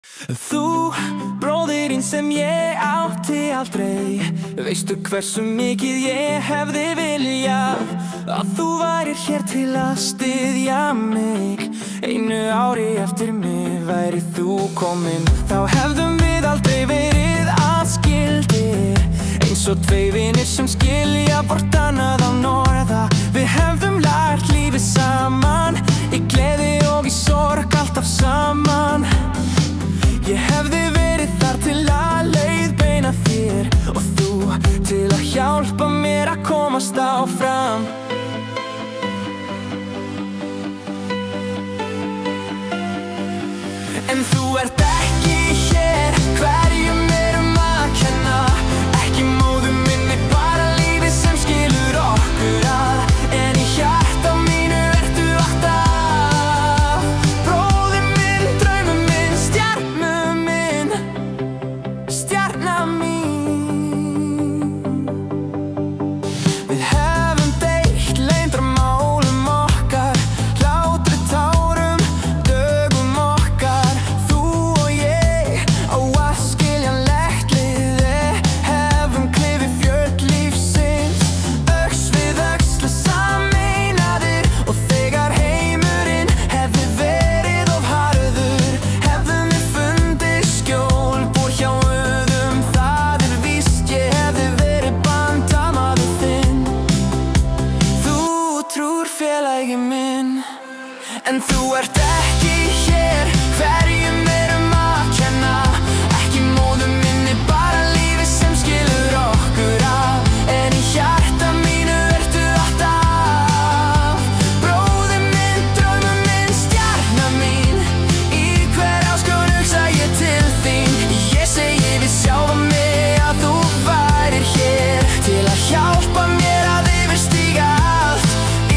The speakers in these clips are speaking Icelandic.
Þú, bróðirinn sem ég átti aldrei, veistu hversu mikið ég hefði viljað að þú værir hér til að styðja mig. Einu ári eftir mig væri þú komin, þá hefðum við aldrei verið aðskildir, eins og tvei vinir sem skilja hvort annað á norða. Við hefðum lært lífið saman, í gleði og í sorg, alltaf saman. Ég hefði verið þar til að leiðbeina þér og þú til að hjálpa mér að komast áfram. En þú ert ekki hér, hverjum að kenna, ekki móður minni, bara lífið sem skilur okkur að. En í hjarta mínu ertu alltaf, bróðir minn, draumur minn, stjarna mín, stjarna mín. Við hefum deilt leyndarmálum okkar, hlátri, tárum, dögum okkar. Þú og ég á aðskiljanlegt liði, hefum klifið fjöll lífsins, öx við öxl sameinaðir. Og þegar heimurinn hefði verið of harður, hefðum við fundið skjólbor hjá öðrum. Það er víst, ég hefði verið bandamaður þinn. Þú trúr félagi minn, en þú ert ekki hér, hverjum að kenna, ekki móður minni, bara lífið sem skilur okkur að. En í hjarta mínu ertu alltaf, bróðir minn, draumur minn, stjarna mín. Í hver áskorun hugsa ég til þín, ég segi við sjálfa mig að þú værir hér til að hjálpa mér að yfirstíga allt. Í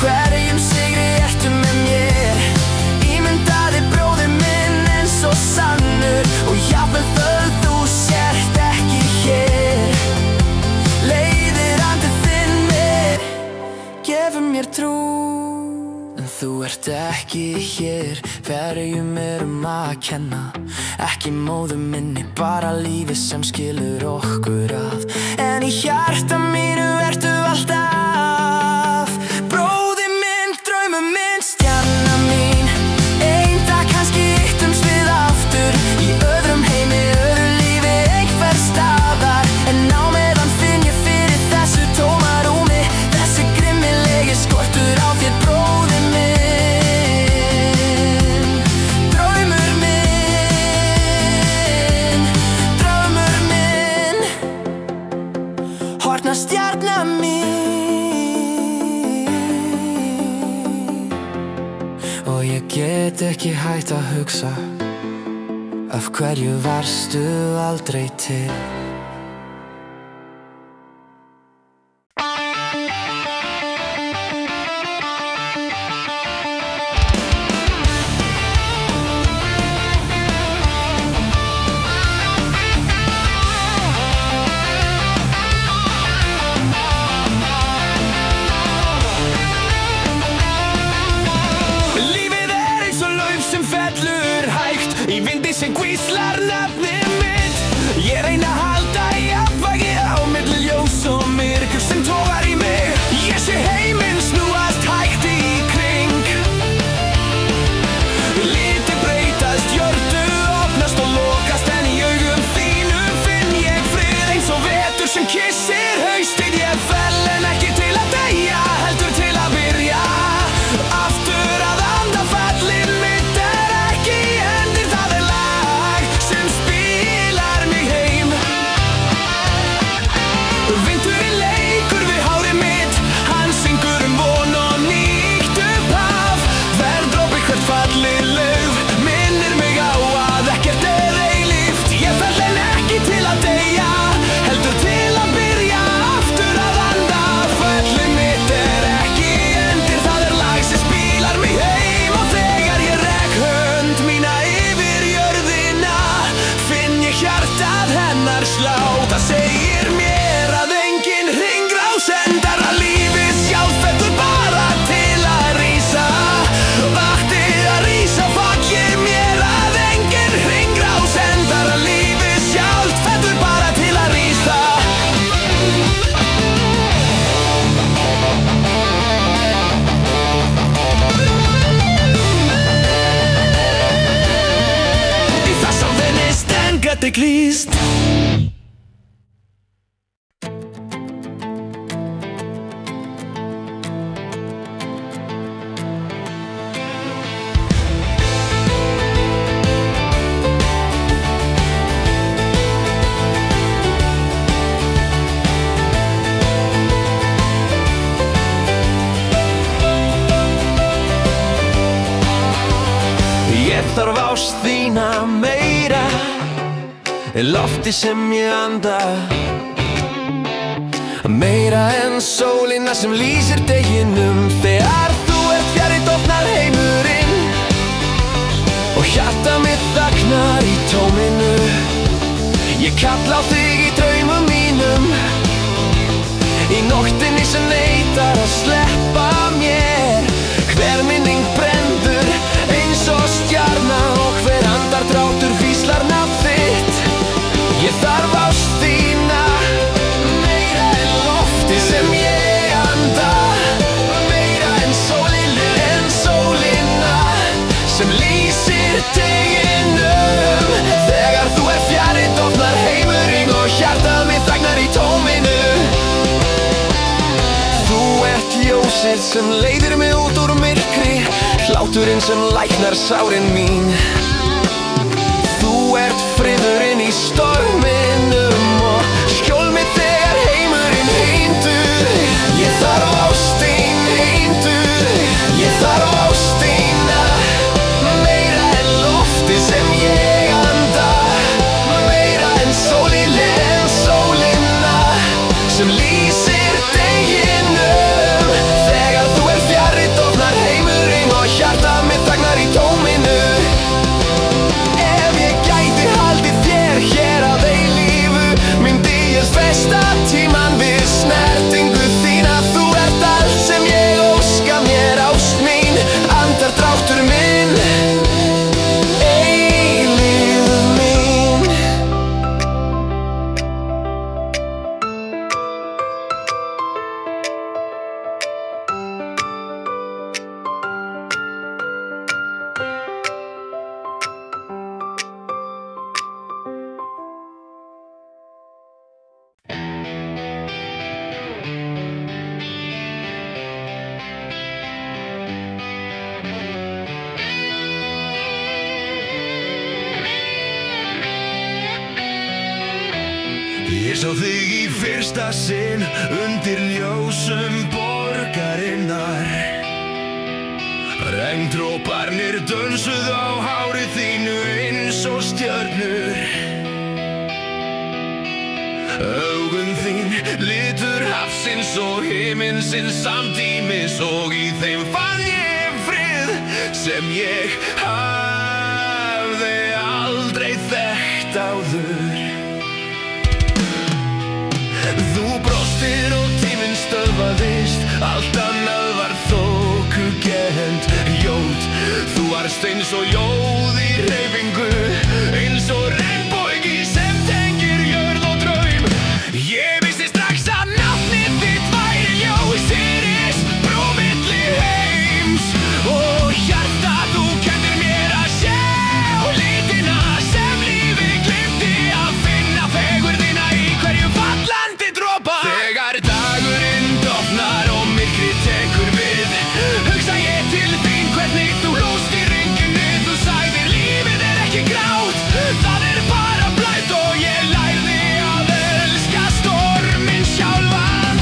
hverjum sigri ertu með mér, ímyndaði bróðir minn eins og sannur. Og jafnvel þó þú sért ekki hér, leiðir andi þinn mér, gefur mér trú. En þú ert ekki hér, hverjum að kenna, ekki móður minni, bara lífið sem skilur okkur að. En í hjarta mínu ertu alltaf, bróðir minn, draumur minn, stjarna mín. Einn dag kannski hittumst við aftur, í öðrum heimi, öðru lífi, einhver staðar. En á meðan finn ég fyrir þessu tómarúmi, þessi grimmilegi skortur á þér, bróðir minn, draumur minn, horfna stjarna mín. Og ég get ekki hægt að hugsa, af hverju varstu aldrei til. Lífið eins og lauf sem fellur hægt, í vindi sem hvíslar nafnið mitt. Ég reyna að halda í jafnvægi á milli ljós og myrkur sem togar í mig. Ég sé heiminn snúast hægt í kring, litir breytast, hjörtu opnast og lokast. En í augum þínum finn ég frið, eins og vetur sem kyssir haustið. Ég fel en ekki til að deyja, heldur til að byrja aftur að anda. Fallið mitt er ekki endir, það er lag sem spilar mig heim. Vindurinn leikur við hárið mitt, hann syngur von og nýtt upphaf. Verðdropi hvert fallið lauf minnir mig á að ekkert er eilíft. Ég fel en ekki til að deyja, heldur til að byrja aftur að anda. Fallið mitt er ekki endir, það er lag sem spilar mig heim. Og þegar ég rek hönd mína yfir jörðina, finn ég hjartað hennar slá. Það segir mér að engin hringrás endar, að lífið sjálft fellur bara til að rísa. Vakti að rísa, fagir mér að engin hringrás Antikrist. Ég þarf ást þína meira en lofti sem ég anda, meira en sólina sem lýsir deginum. Þegar þú ert fjarri dofnar heimurinn og hjarta mitt þagnar í tóminu. Ég kalla á þig í draumum mínum, í nóttinni sem neitar að sleppa mér. Hver minning brendur eins og stjarna og hver andardráttur hvíslar nafn þitt. Ég þarf ást þína meira en lofti sem ég anda, meira en sólina sem lýsir deginum. Þegar þú ert fjarri dofnar heimurinn og hjartað mitt þagnar í tóminu. Þú ert ljósið sem leiðir mig út úr myrkri, hláturinn sem læknar sárin mín. Þú ert friðurinn í storminum og skjól mitt þegar heimurinn heintur. Ég þarf ást þín heintur, ég þarf ást þína meira en lofti sem ég anda, meira en sólina sem lýsir deginum. Þegar þú ert fjarri dofnar heimurinn og hjartað mitt þagnar í tóminu. Ef ég gæti haldið þér hér að eilífu, myndi ég festa tímann við snertingu þína. Þú ert allt sem ég óska mér, ást mín, andardráttur minn, eilífð mín. Ég sá þig í fyrsta sinn undir ljósum borgarinnar. Regndroparnir dönsuðu á hári þínu eins og stjörnur. Augun þín litur hafsins og himinsins samtímis, og í þeim fann ég frið sem ég hafði aldrei þekkt áður. Þú brostir og tíminn stöðvaðist, allt annað var þokukennt. Jót, þú varst eins og ljóð í hreyfingu, eins og regnbogi sem tengir jörð og draum. Ég vissi strax að nafnið þitt væri ljósið, brú milli heims og hjarta. Þú kenndir mér að sjá litina sem lífið gleymdi, að finna fegurðina í hverjum fallandi dropa. Þegar dagurinn dofnar og myrkrið tekur við, hugsa ég til þín hvernig þú lóst í ringinu. Þú sagðir lífið ekki grátt, það bara blætt, og ég lærði að elska storminn sjálfan.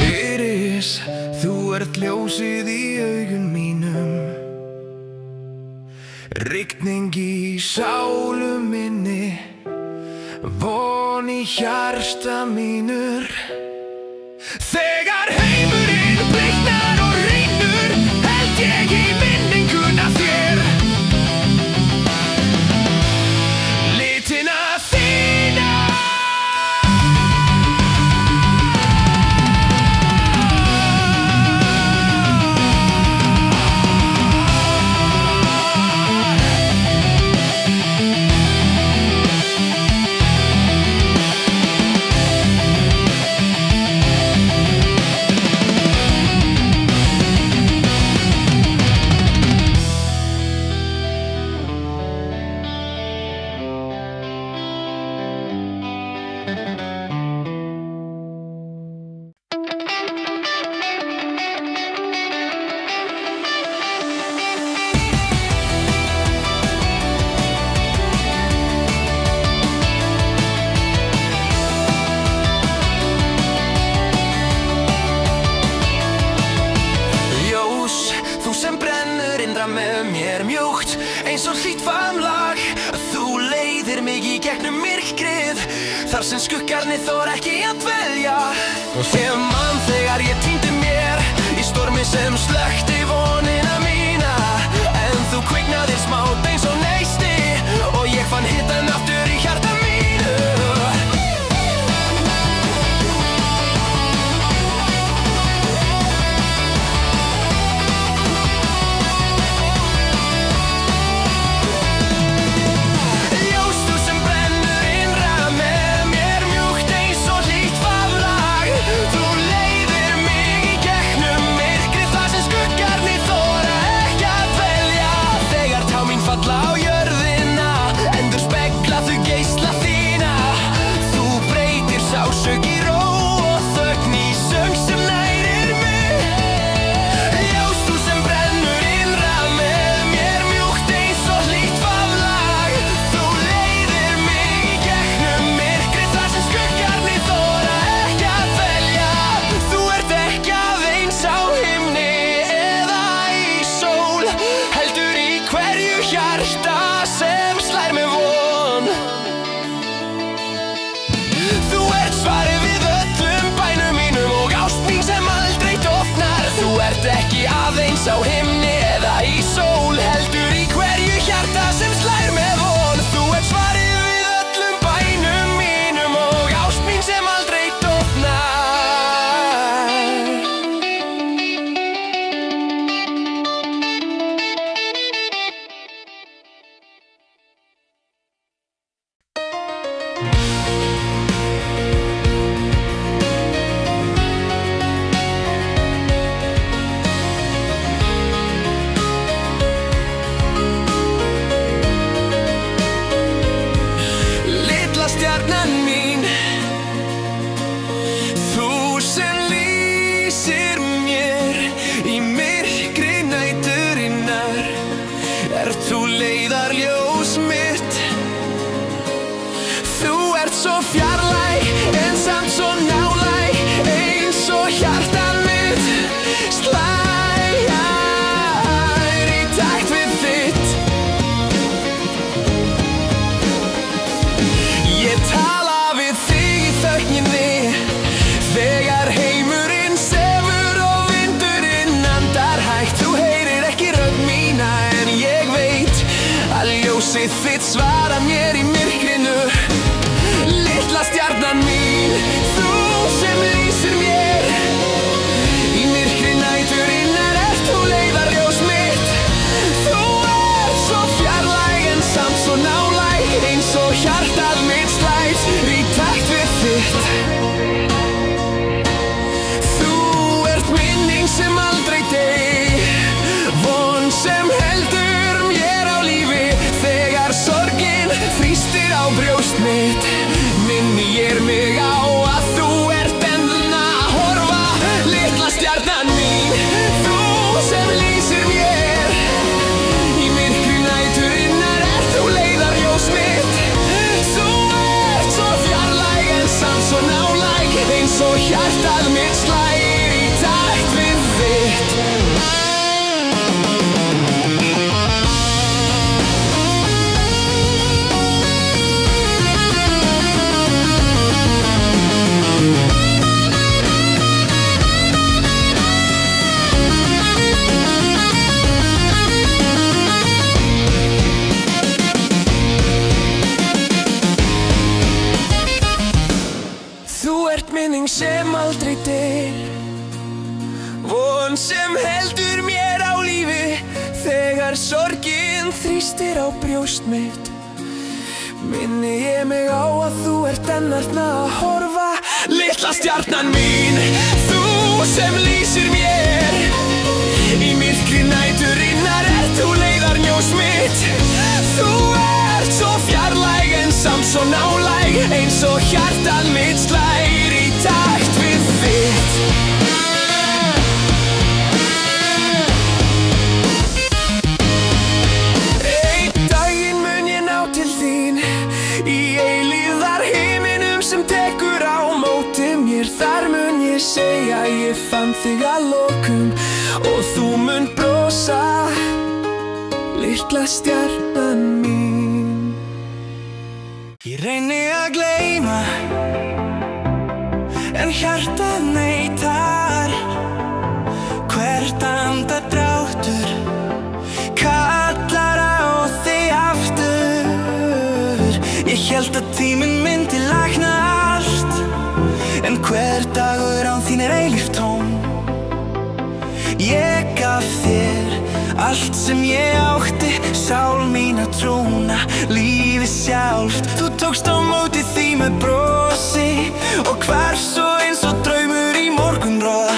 Iris, þú ert ljósið í augum mínum, rigning í sálu minni, von í hjarta mínur. Þegar heimurinn bliknar og rýnur, held ég í minninguna þér, litina þér. þar sem skuggarnir þora ekki að dvelja. Og ég man þegar ég týndi mér í stormi sem slökkti vonina mína, en þú kviknaðir smátt eins og neisti og ég fann hitann aftur í hjarta mínu. Á himni eða í sól, heldur í hverju hjarta sem slær með von. Þú ert svarið við öllum bænum mínum og ást mín sem aldrei dofnar. Svo fjarlæg en samt svo nálæg, eins og hjartað mitt slær í takt við þitt. Ég tala við þig í þögninni þegar heimurinn sefur og vindurinn andar hægt. Þú heyrir ekki rödd mína en ég veit að ljósið þitt svarar mér í myrkrinu. Litla stjarnan mín, þú sem lýsir mér í myrkri næturinnar, ert þú leiðarljós mitt. Þú ert svo fjarlæg en samt svo nálæg, eins og hjartað mitt slær í takt við þitt. Þú ert minning sem aldrei deyr, von sem heldur mér á lífi þegar sorgin þrýstir á brjóst mitt. Minni ég mig á að þú ert enn að horfa, litla stjarnan mín, þú sem lýsir mér í myrkri næturinnar, ert þú leiðarljós mitt. Þú ert svo fjarlæg en samt svo nálæg, eins og hjartað mitt slær í takt við þitt. Minning sem aldrei deyr, von sem heldur mér á lífi þegar sorgin þrýstir á brjóst mitt. Minni ég mig á að þú ert enn að horfa, litla stjarnan mín, þú sem lýsir mér í myrkri næturinnar, ert þú leiðarljós mitt. Þú ert svo fjarlæg en samt svo nálæg, eins og hjartað mitt slær í takt við þitt. Einn daginn mun ég ná til þín í eilíðar himinum sem tekur á móti mér. Þar mun ég segja ég fann þig að lokum og þú mun brosa, litla stjarnan mín. Ég reyni að gleyma tíma en hjartað neitar. Hvert andardráttur kallar á þig aftur. Ég hélt að tíminn myndi lækna allt, en hver dagur án þín eilíft tóm. Ég gaf þér allt sem ég átti, sál mína, trúna, lífið sjálft. Þú tókst á móti því með brosi og hvarf svo eins og draumur í morgunroða.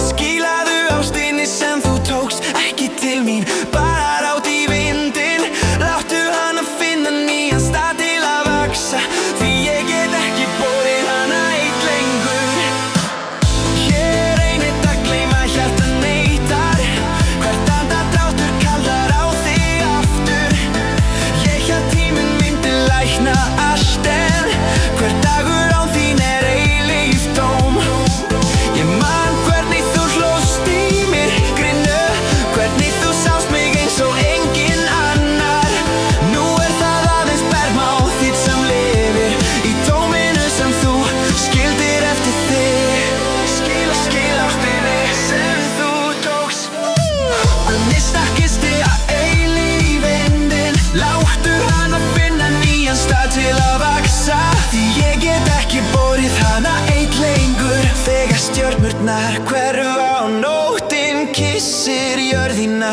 Skilaðu ástinni sem þú tókst ekki til mín, bara rátt í vindinn. Láttu hana finna nýjan stað til að vaxa, því ég get ekki borið hana eitt lengur. Ég reynir að gleyma, hjartað neitar. Hvert andardráttur kallar á þig aftur. Ég hélt tíminn myndi lækna allt, en hver dagur án þín eilíft tóm. Ég man hvernig þú hlóst í myrkrinu, hvernig þú sást mig eins og enginn annar. Nú það aðeins bergmál þitt sem lifir í tóminu sem þú skildir eftir þig. Skil ástinni sem þú tókst. Mistakkisti að eilífindin, láttu hana finna nýjan stað til að vaxa, því ég get ekki borið hana eitt lengur. Þegar stjörnurnar hverfa og nóttin kyssir jörðina,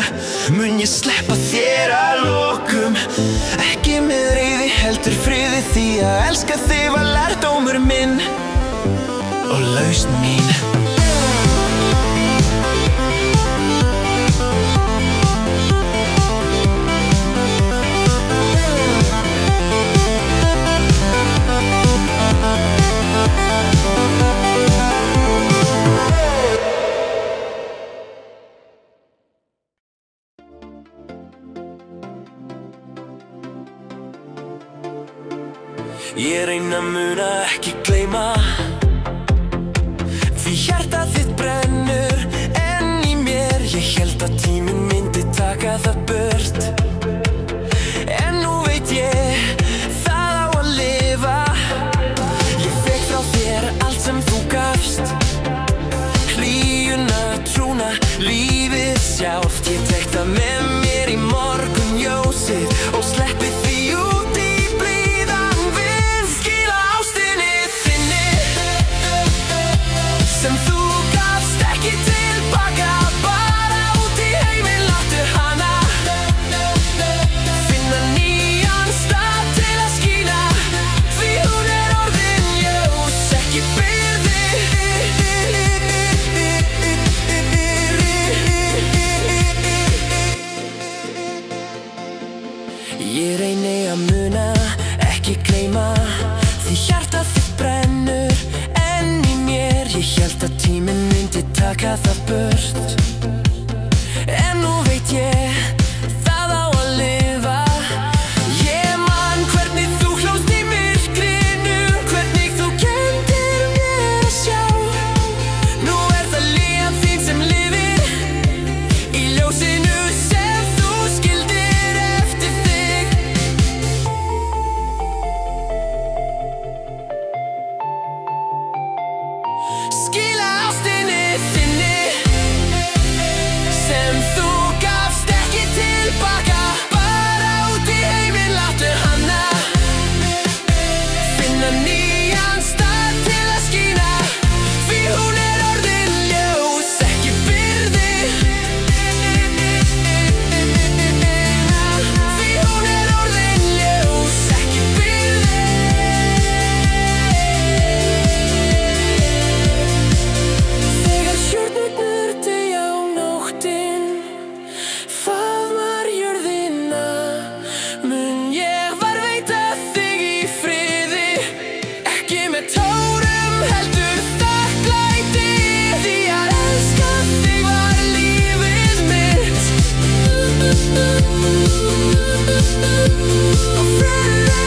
mun ég sleppa þér að lokum. Ekki með reiði heldur friði, því að elska þig var lærdómur minn og lausn mín. Ég reyna að muna, ekki gleyma, því hjartað þitt brennur enn í mér. Ég hélt að tíminn myndi taka það burt, en nú veit ég, það á að lifa. Ég fékk frá þér allt sem þú gafst, hlýjuna, trúna, lífið sjálft. Ég tek það með mér í morgunljósið og sleppi því út í blíðan vind. Skila ástinni þinni sem þú gafst ekki tilbaka, bara út í heiminn. Láttu hana finna nýjan stað til að skína, því hún orðin ljós, ekki byrði. Ég reyni að muna, ekki gleyma, því hjartað þitt brennur enn í mér. Ég hélt að tíminn myndi taka það burt, en nú veit ég, það á að lifa. Ég man hvernig þú hlóst í myrkrinu, hvernig þú kenndir mér að sjá. Nú það líðan þín sem lifir í ljósinu sem þú skildir eftir þig. Skila ástinni þinni sem þú gafst ekki tilbaka, bara út í heiminn. Láttu hana finna nýjan stað til að skína, því hún orðin ljós, ekki byrði. Því hún orðin ljós, ekki byrði. Þegar stjörnurnar deyja á nóttin, faðmar jörðina, mun ég varðveita þig í friði. Ekki með tárum heldur þakklæti, því að elska þig var lífið mitt. Og friður